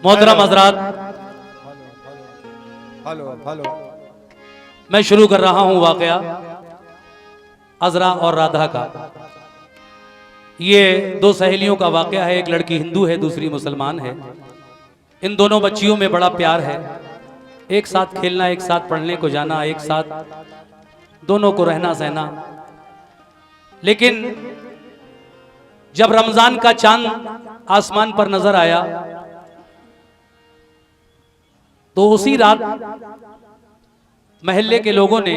मोहतरम हजरात, हेलो मैं शुरू कर रहा हूं वाकया अजरा और राधा का। ये दो सहेलियों का वाकया है। एक लड़की हिंदू है, दूसरी मुसलमान है। इन दोनों बच्चियों में बड़ा प्यार है। एक साथ खेलना, एक साथ पढ़ने को जाना, एक साथ दोनों को रहना सहना। लेकिन जब रमजान का चांद आसमान पर नजर आया तो उसी रात महल्ले के लोगों ने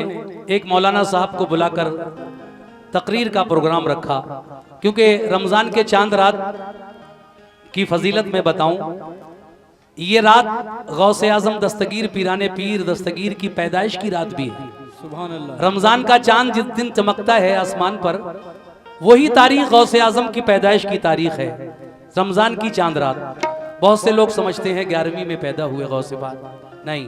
एक मौलाना साहब को बुलाकर तकरीर का प्रोग्राम रखा। क्योंकि रमजान के चांद रात की फजीलत में बताऊं, ये रात गौसे आजम दस्तगीर पीराने पीर दस्तगीर की पैदाइश की रात भी है। सुभान अल्लाह। रमजान का चांद जिस दिन चमकता है आसमान पर, वही तारीख गौसे आजम की पैदाइश की तारीख है, रमजान की चांद रात। बहुत से लोग समझते हैं 11वीं में पैदा हुए गौसे पाक। नहीं,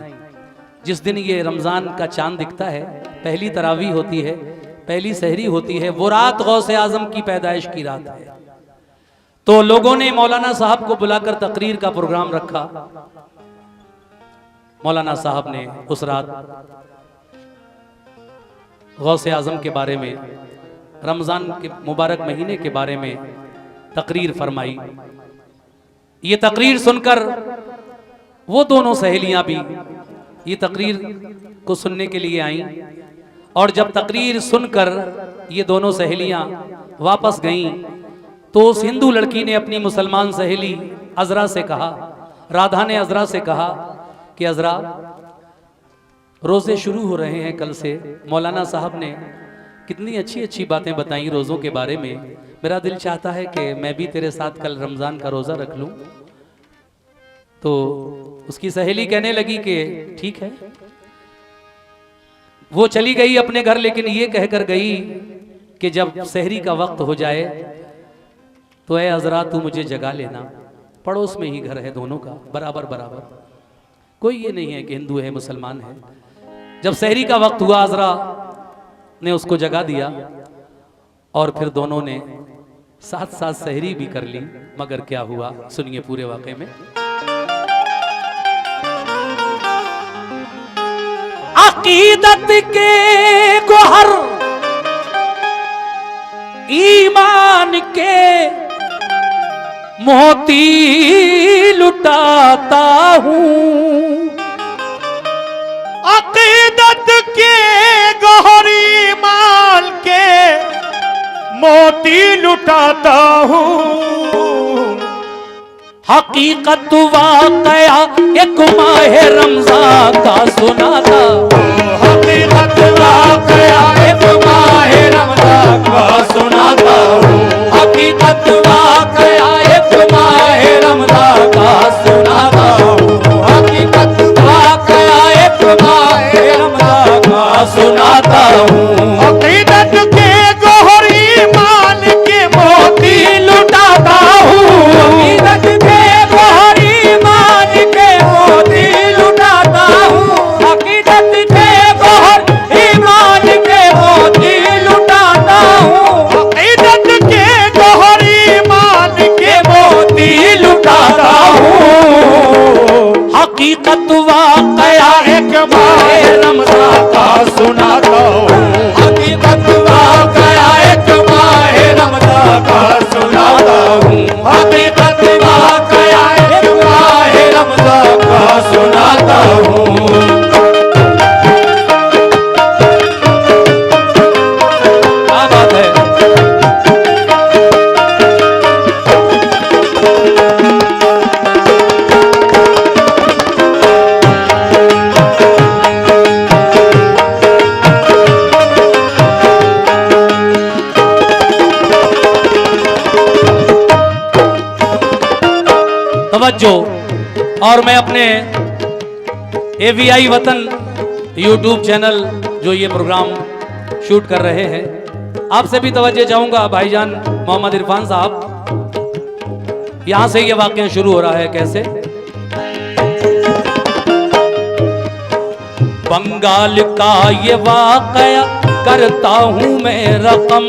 जिस दिन ये रमजान का चांद दिखता है, पहली तरावी होती है, पहली सहरी होती है, वो रात गौसे आजम की पैदाइश की रात है। तो लोगों ने मौलाना साहब को बुलाकर तकरीर का प्रोग्राम रखा। मौलाना साहब ने उस रात गौसे आजम के बारे में, रमजान के मुबारक महीने के बारे में तकरीर फरमाई। ये तकरीर सुनकर वो दोनों सहेलियां भी ये तकरीर को सुनने के लिए आईं। और जब तकरीर सुनकर ये दोनों सहेलियां वापस गईं तो उस हिंदू लड़की ने अपनी मुसलमान सहेली अजरा से कहा, राधा ने अजरा से कहा कि अजरा, रोजे शुरू हो रहे हैं कल से। मौलाना साहब ने कितनी अच्छी अच्छी बातें बताई रोज़ों के बारे में। मेरा दिल चाहता है कि मैं भी तेरे साथ कल रमज़ान का रोज़ा रख लूं। तो उसकी सहेली कहने लगी कि ठीक है। वो चली गई अपने घर, लेकिन ये कहकर गई कि जब सहरी का वक्त हो जाए तो ऐ अजरा, तू मुझे जगा लेना। पड़ोस में ही घर है दोनों का, बराबर बराबर। कोई ये नहीं है कि हिंदू है मुसलमान है। जब सहरी का वक्त हुआ, अजरा ने उसको जगा दिया और फिर दोनों ने साथ साथ सहरी भी कर ली। मगर क्या हुआ, सुनिए पूरे वाक़े में। अकीदत के गोहर ईमान के मोती लुटाता हूँ। अकीदत के गहरी ईमान के मोती लुटाता हूँ। हकीकत वाक़या एक माह रमज़ान का सुनाता। हकीकत वाक़या एक माह रमज़ान का सुनाता हूँ। हकीकत वाक़या एक माह रमज़ान का सुनाता हूँ। हकीकत वाक़या एक माह रमज़ान का सुनाता हूँ। अकीदत के गहरी ईमान के मोती लुटाता हूँ। अकीदत के गहरी ईमान के मोती लुटाता हूँ। अकीदत के गहरी ईमान के मोती लुटाता हूँ। अकीदत के गहरी ईमान के मोती लुटाता हूँ। हकीकत वाक़या एक माह रमज़ान का सुनाता हूँ। हकीकत वाक़या एक माह रमज़ान का सुनाता हूँ। हकीकत वाक़या एक माह रमज़ान का सुनाता हूँ। क्या बात है। तवज्जो। और मैं अपने AVI वतन यूट्यूब चैनल जो ये प्रोग्राम शूट कर रहे हैं, आपसे भी तवज्जो चाहूंगा। भाईजान मोहम्मद इरफान साहब, यहां से ये वाक़या शुरू हो रहा है। कैसे? बंगाल का ये वाक़या करता हूं मैं रकम।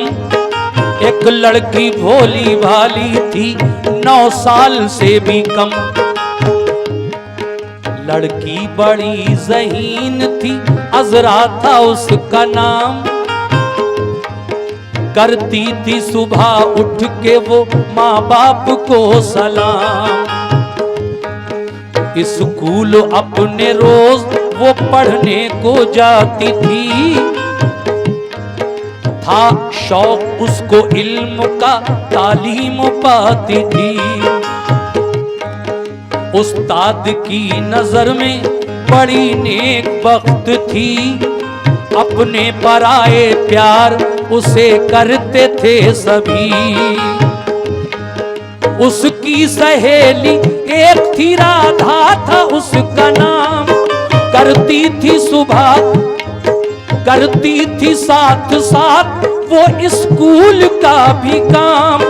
एक लड़की भोली भाली थी, 9 साल से भी कम। लड़की बड़ी ज़हीन थी, अजरा था उसका नाम। करती थी सुबह उठ के वो माँ बाप को सलाम। स्कूल अपने रोज वो पढ़ने को जाती थी, था शौक उसको इल्म का, तालीम पाती थी। उस्ताद की नजर में बड़ी नेक वक्त थी, अपने पराए प्यार उसे करते थे सभी। उसकी सहेली एक थी, राधा था उसका नाम। करती थी सुबह, करती थी साथ साथ वो स्कूल का भी काम।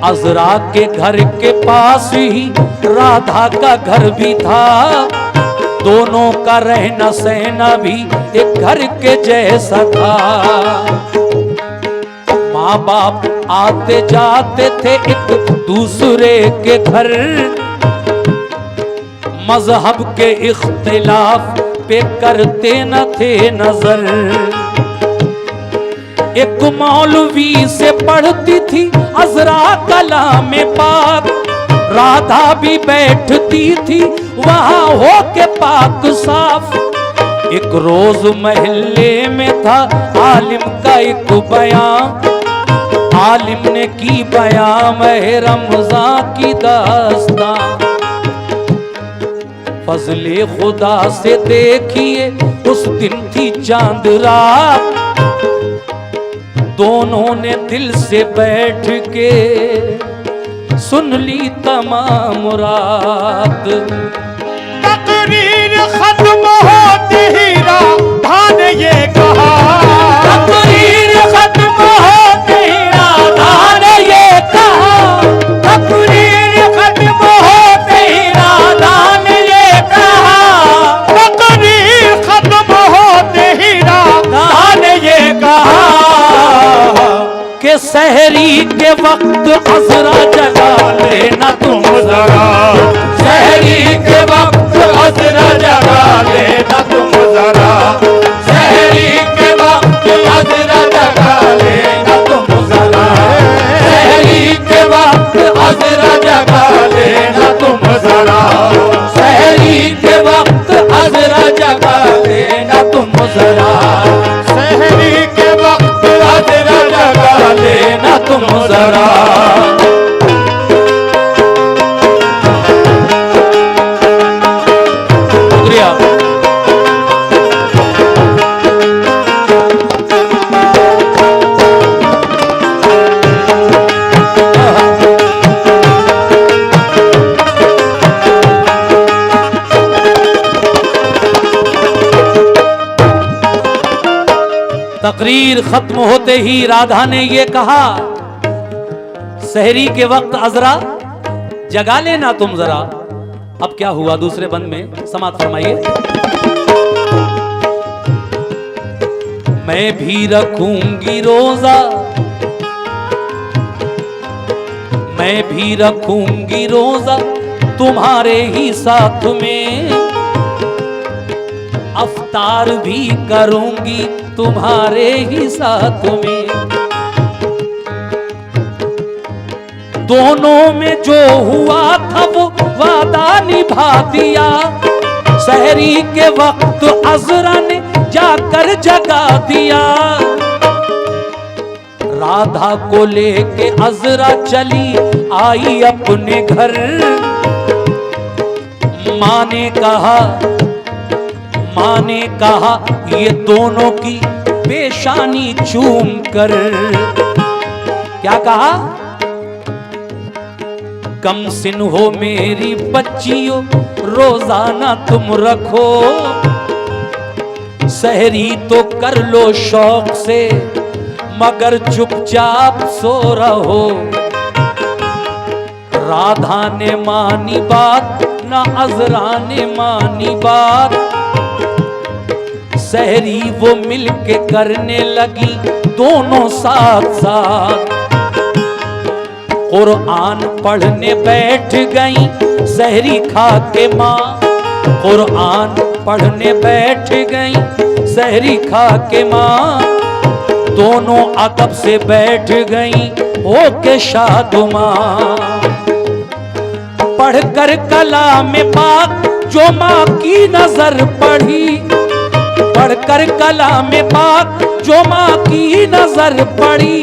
अजरा के घर के पास ही राधा का घर भी था, दोनों का रहना सहना भी एक घर के जैसा था। माँ बाप आते जाते थे एक दूसरे के घर, मजहब के इख्तिलाफ पे करते न थे नजर। एक मौलवी से पढ़ती थी अजरा कलाम पाक, राधा भी बैठती थी वहां हो के पाक साफ। एक रोज महल्ले में था आलिम का एक बयान, आलिम ने की बयान में रमजान की दास्तान। फजले खुदा से देखिए उस दिन थी चांद रात, दोनों ने दिल से बैठ के सुन ली तमाम रात। तकरीर खत्म होती ही राधा ने ये कहा, तकरीर खत्म होती ही राधा ने ये कहा, तकरीर खत्म होती ही राधा ने ये कहा, तकरीर खत्म होती ही राधा ने ये कहा कि सहरी के वक्त अजरा जगा लेना तुम जरा, सहरी के वक्त अजरा जगा लेना तुम जरा, सहरी के वक्त अजरा जगा लेना तुम जरा, सहरी के वक्त अजरा जगा लेना तुम जरा, सहरी के वक्त अजरा जगा लेना तुम जरा, सहरी के वक्त अजरा जगा लेना तुम जरा। तकरीर खत्म होते ही राधा ने ये कहा, सहरी के वक्त अजरा जगा लेना तुम जरा। अब क्या हुआ दूसरे बंद में, समाप्त फरमाइए। मैं भी रखूंगी रोजा, मैं भी रखूंगी रोजा तुम्हारे ही साथ में, अफ्तार भी करूंगी तुम्हारे ही साथ में। दोनों में जो हुआ था वो वादा निभा दिया, सहरी के वक्त अजरा ने जाकर जगा दिया। राधा को लेके अजरा चली आई अपने घर, माँ ने कहा ये दोनों की पेशानी चूम कर, क्या कहा, कम सिन हो मेरी बच्चियों रोजाना तुम रखो, सहरी तो कर लो शौक से मगर चुपचाप सो रहो। राधा ने मानी बात ना अजरा ने मानी बात, सहरी वो मिलके करने लगी दोनों साथ साथ। कुरान पढ़ने बैठ गई सहरी खा के माँ कुरान पढ़ने बैठ गई। सहरी खा के माँ दोनों अदब से बैठ गई होके शादुमा। पढ़कर कलाम पाक जो माँ की नजर पड़ी, पढ़कर कलाम पाक जो माँ की नजर पड़ी,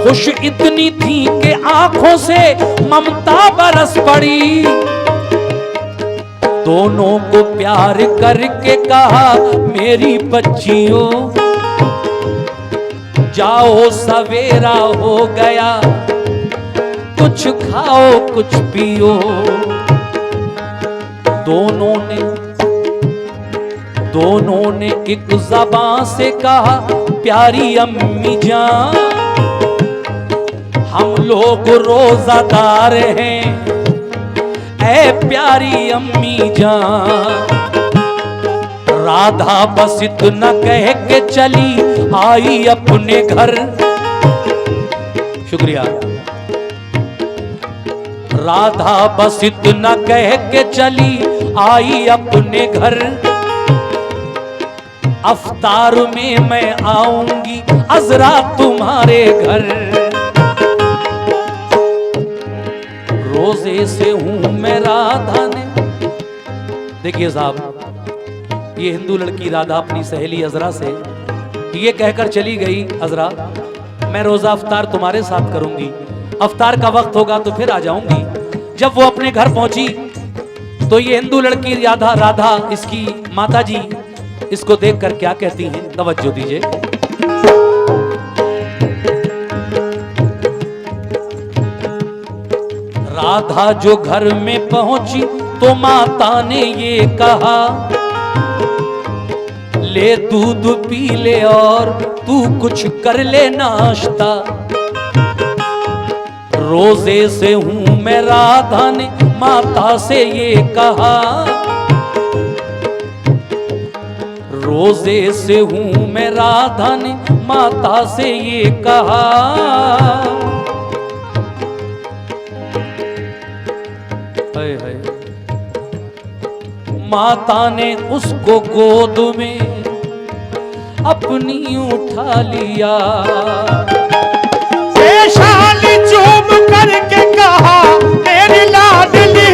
खुश इतनी थी कि आंखों से ममता बरस पड़ी। दोनों को प्यार करके कहा मेरी बच्चियों जाओ सवेरा हो गया, कुछ खाओ कुछ पियो। दोनों ने एक ज़बान से कहा प्यारी अम्मी जान हम लोग रोजादार हैं, ऐ प्यारी अम्मी जान। राधा बस इतना कह के चली आई अपने घर। शुक्रिया। राधा बस इतना कह के चली आई अपने घर। अफ्तार में मैं आऊंगी अजरा तुम्हारे घर। रोजे से हूं मैं राधा ने। देखिए साहब, ये हिंदू लड़की राधा अपनी सहेली अजरा से ये कहकर चली गई, अजरा मैं रोजा अफ्तार तुम्हारे साथ करूंगी, अफ्तार का वक्त होगा तो फिर आ जाऊंगी। जब वो अपने घर पहुंची तो ये हिंदू लड़की राधा इसकी माता जी इसको देखकर क्या कहती हैं, तवज्जो दीजिए। राधा जो घर में पहुंची तो माता ने ये कहा ले दूध पी ले और तू कुछ कर ले नाश्ता। रोजे से हूं मैं राधा ने माता से ये कहा। रोजे से हूं मैं राधा ने माता से ये कहा। हाय हाय। माता ने उसको गोद में अपनी उठा लिया। पेशानी चूम करके कहा मेरी लाडली।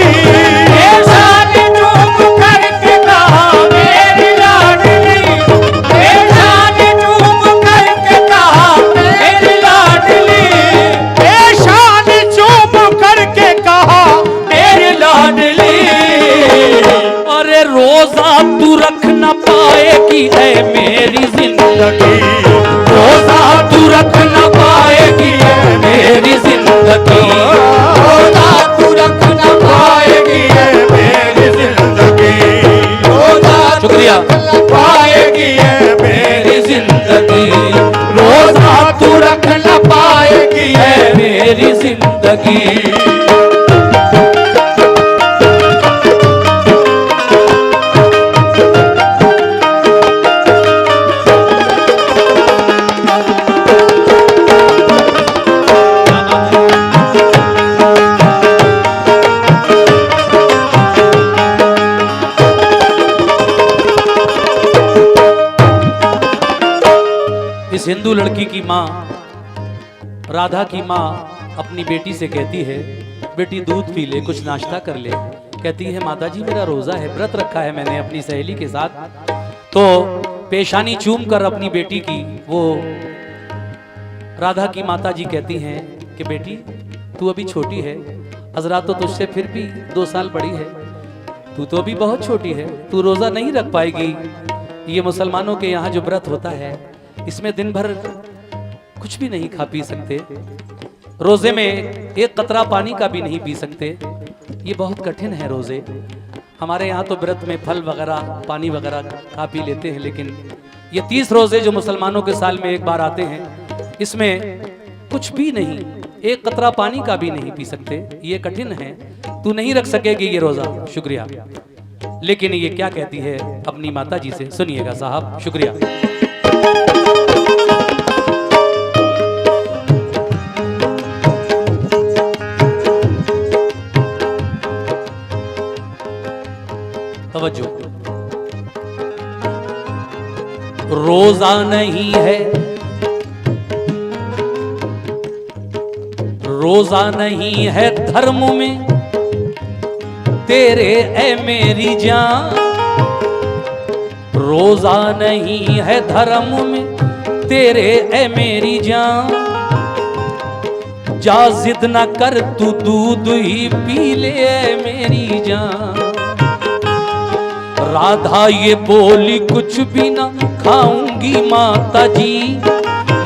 पेशानी चूम करके कहा मेरी लाडली। पेशानी चूम करके कहा मेरी लाडली। पेशानी चूम करके कहा मेरी लाडली। अरे रोजा तू रख न पाएगी है मेरी जिंदगी। रोजा तू रख न पाएगी है मेरी जिंदगी। रोजा तू रख न पाएगी है मेरी जिंदगी। रोजा शुक्रिया। पाएगी है मेरी जिंदगी। रोजा तू रख न पाएगी है मेरी जिंदगी। इस हिंदू लड़की की माँ, राधा की माँ अपनी बेटी से कहती है बेटी दूध पी ले, कुछ नाश्ता कर ले। कहती है माताजी मेरा रोजा है, व्रत रखा है मैंने अपनी सहेली के साथ। तो पेशानी चूम कर अपनी बेटी की वो राधा की माताजी कहती हैं कि बेटी तू अभी छोटी है, अजरा तो तुझसे फिर भी 2 साल बड़ी है, तू तो अभी बहुत छोटी है, तू रोजा नहीं रख पाएगी। ये मुसलमानों के यहाँ जो व्रत होता है इसमें दिन भर कुछ भी नहीं खा पी सकते, रोजे में एक कतरा पानी का भी नहीं पी सकते। ये बहुत कठिन है रोजे। हमारे यहाँ तो व्रत में फल वगैरह पानी वगैरह खा पी लेते हैं, लेकिन ये 30 रोजे जो मुसलमानों के साल में एक बार आते हैं इसमें कुछ भी नहीं, एक कतरा पानी का भी नहीं पी सकते। ये कठिन है, तू नहीं रख सकेगी ये रोजा। शुक्रिया। लेकिन ये क्या कहती है अपनी माता जी से, सुनिएगा साहब। शुक्रिया। तवज्जो। रोजा नहीं है, रोजा नहीं है धर्म में तेरे ए मेरी जान, रोजा नहीं है धर्म में तेरे ए मेरी जान। जा जिद न कर तू दूध ही पी ले ए मेरी जान। राधा ये बोली कुछ भी ना खाऊंगी माता जी,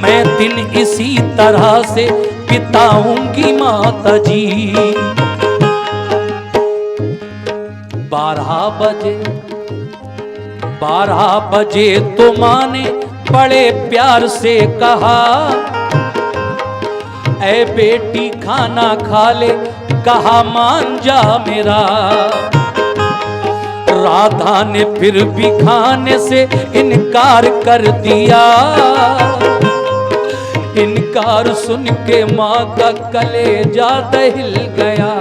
मैं दिन इसी तरह से बिताऊंगी माता जी। 12 बजे तो माँ ने बड़े प्यार से कहा, ऐ बेटी खाना खा ले, कहा मान जा मेरा। राधा ने फिर भी खाने से इनकार कर दिया। इनकार सुन के माँ का कलेजा दहिल गया।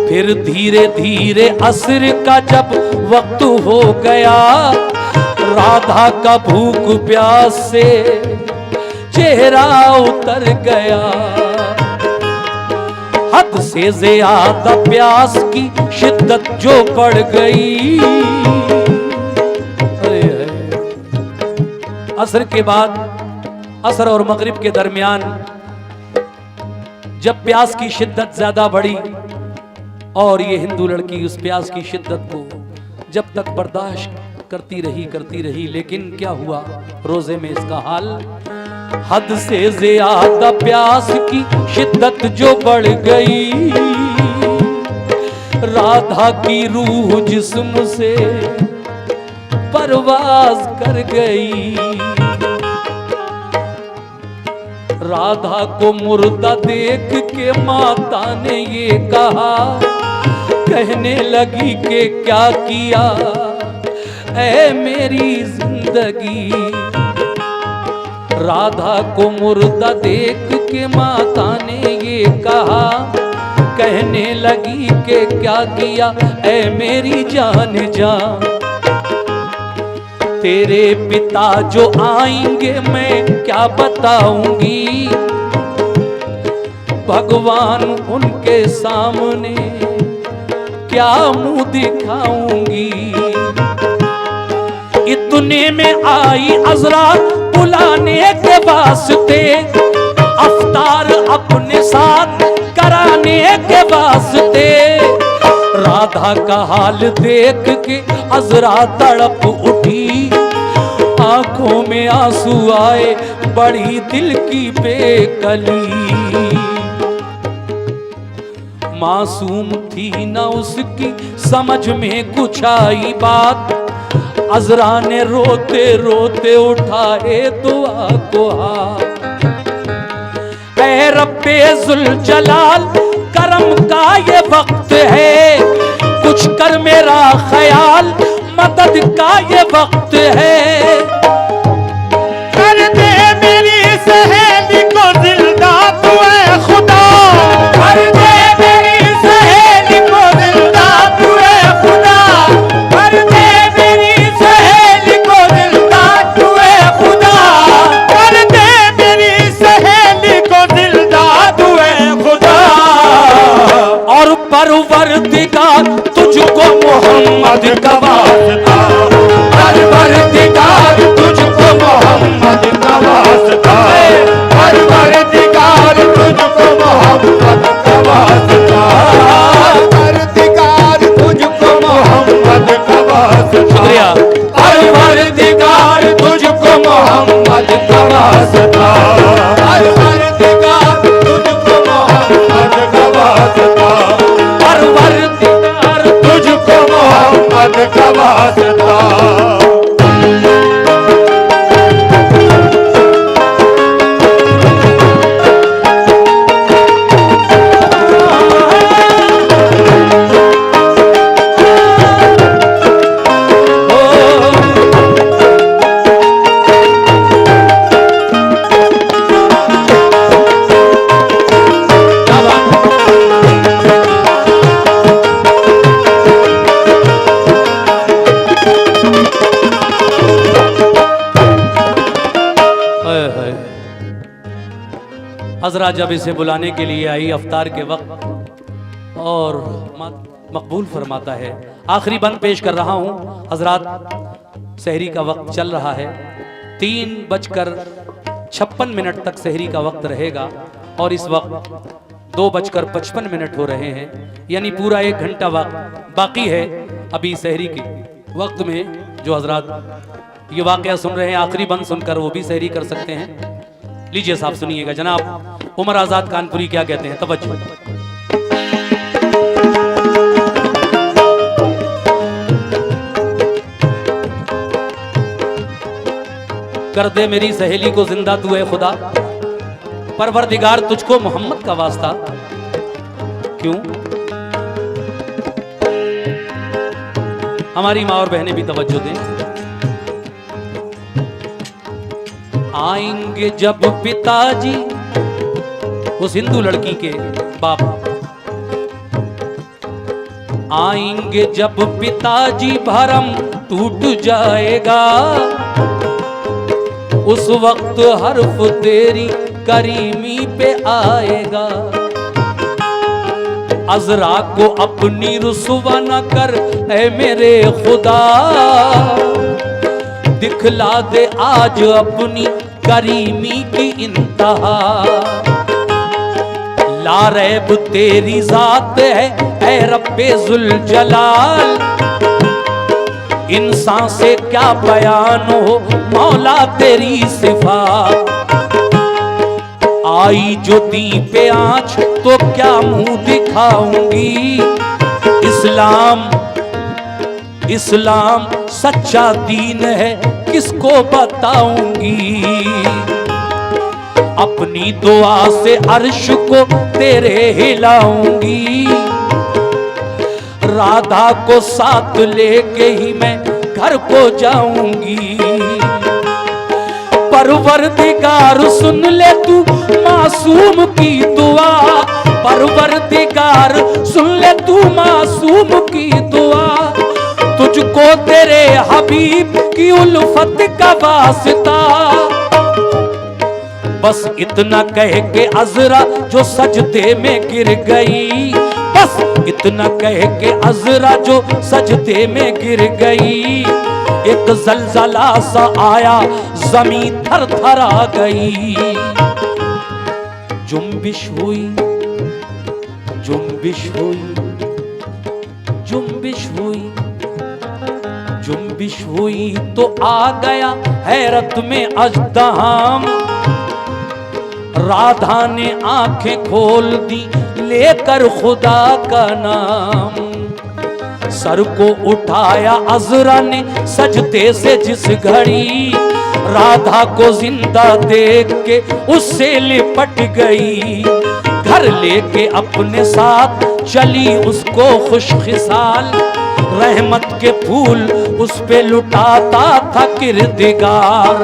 फिर धीरे धीरे असर का जब वक्त हो गया, राधा का भूख प्यास से चेहरा उतर गया। हद से ज्यादा प्यास की शिद्दत जो बढ़ गई। असर के बाद, असर और मगरिब के दरमियान जब प्यास की शिद्दत ज्यादा बढ़ी और ये हिंदू लड़की उस प्यास की शिद्दत को जब तक बर्दाश्त करती रही, लेकिन क्या हुआ रोजे में इसका हाल। हद से ज्यादा प्यास की शिद्दत जो बढ़ गई, राधा की रूह जिस्म से परवाज कर गई। राधा को मुर्दा देख के माता ने ये कहा, कहने लगी कि क्या किया ऐ मेरी जिंदगी। राधा को मुर्दा देख के माता ने ये कहा, कहने लगी कि क्या किया ऐ मेरी जान जा। तेरे पिता जो आएंगे मैं क्या बताऊंगी, भगवान उनके सामने क्या मुंह दिखाऊंगी। इतने में आई अजरा बुलाने के वास्ते, अफ्तार अपने साथ कराने के वास्ते। राधा का हाल देख के अजरा तड़प उठी, आंखों में आंसू आए, बड़ी दिल की बेकली। मासूम थी ना उसकी समझ में कुछ आई बात, अजरा ने रोते रोते उठाए दुआ को हाथ। ऐ रब्बे जुल जलाल करम का ये वक्त है, कुछ कर मेरा ख्याल मदद का ये वक्त है। कर दे मेरी सहेली को जिंदा तू ऐ खुदा, कर दे मेरी सहेली को जिंदा तू ऐ खुदा, कर दे मेरी सहेली को जिंदा तू ऐ खुदा, कर दे मेरी सहेली को जिंदा तू ऐ खुदा। और परवरदिगार तुझको मोहम्मद का वास्ता, परवरदिगार तुझको मोहम्मद का वास्ता, परवरदिगार तुझको मोहम्मद का वास्ता, परवरदिगार तुझको मोहम्मद का वास्ता। शुक्रिया। परवरदिगार तुझको मोहम्मद का वास्ता, परवरदिगार तुझको मोहम्मद का वास्ता, परवरदिगार तुझको मोहम्मद का वास्ता। हजरा जब इसे बुलाने के लिए आई अफ्तार के वक्त और मकबूल फरमाता है। आखिरी बंद पेश कर रहा हूँ हजरात, सहरी का वक्त चल रहा है, 3:56 तक सहरी का वक्त रहेगा और इस वक्त 2:55 हो रहे हैं, यानी पूरा 1 घंटा वक्त बाकी है अभी सहरी के वक्त में। जो हजरात ये वाकया सुन रहे हैं, आखिरी बंद सुनकर वो भी सहरी कर सकते हैं। लीजिए साहब सुनिएगा, जनाब उमर आजाद कानपुरी क्या कहते हैं, तवज्जो। कर दे मेरी सहेली को जिंदा तू है खुदा, परवरदिगार तुझको मोहम्मद का वास्ता। क्यों? हमारी माँ और बहनें भी तवज्जो दें। आएंगे जब पिताजी, उस हिंदू लड़की के बाप, आएंगे जब पिताजी भरम टूट जाएगा, उस वक्त हर्फ तेरी करीमी पे आएगा। अजरा को अपनी रुसवा न कर ऐ मेरे खुदा, दिखला दे आज अपनी करीमी की इंतहा। लारैब तेरी जात है ऐ रब्बे जुल जलाल, इंसान से क्या बयान हो मौला तेरी सिफात। आई जो दी पे आँच तो क्या मुंह दिखाऊंगी, इस्लाम इस्लाम सच्चा दीन है किसको बताऊंगी। अपनी दुआ से अर्श को तेरे हिलाऊंगी, राधा को साथ लेके ही मैं घर को जाऊंगी। परवरदिगार सुन ले तू मासूम की दुआ, परवरदिगार सुन ले तू मासूम की दुआ। तुझको तेरे हबीब की उल्फत का वास्ता, बस इतना कह के अजरा जो सजदे में गिर गई, बस इतना कह के अजरा जो सजदे में गिर गई। एक जलजला सा आया जमीन थर थर आ गई। जुम्बिश हुई जुम्बिश हुई जुम्बिश हुई जुम्बिश हुई तो आ गया हैरत में अजदहाम। राधा ने आंखें खोल दी लेकर खुदा का नाम। सर को उठाया अजरा ने सजदे से जिस घड़ी, राधा को जिंदा देख के उससे लिपट गई। घर लेके अपने साथ चली उसको खुशखिसाल, रहमत के फूल उस पे लुटाता था किरदिगार।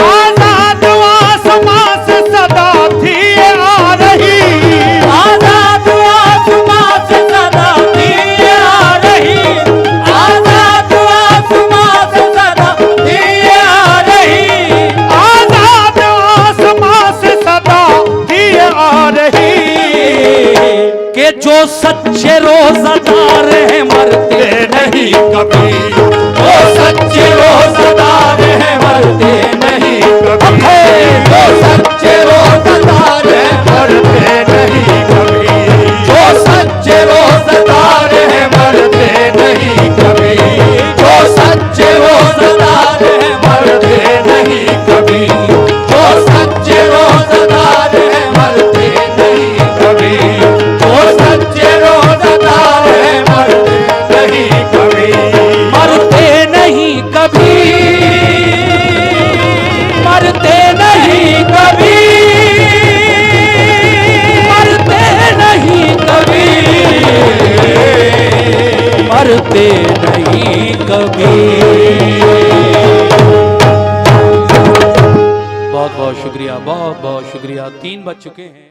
आजाद आसमां से सदा थी आ रही, आजाद आसमां से सदा थी आ रही, आजाद आसमां से सदा थी आ रही, आजाद आसमां से सदा थी आ रही। के जो सच्चे रोज़ादार हैं मरते नहीं कभी, वो सच्चे रोज़ादार हैं मरते नहीं कभी, जो सच्चे रोज़ादार हैं मरते नहीं कभी, जो सच्चे रोज़ादार हैं मरते नहीं कभी, जो सच्चे रोज़ादार हैं मरते नहीं कभी, जो सच्चे रोज़ादार हैं मरते नहीं कभी, जो सच्चे रोज़ादार हैं मरते नहीं कभी, मरते नहीं कभी, मरते नहीं कभी, मरते नहीं कभी, मरते नहीं कभी। बहुत बहुत शुक्रिया, बहुत बहुत शुक्रिया। 3 बज चुके हैं।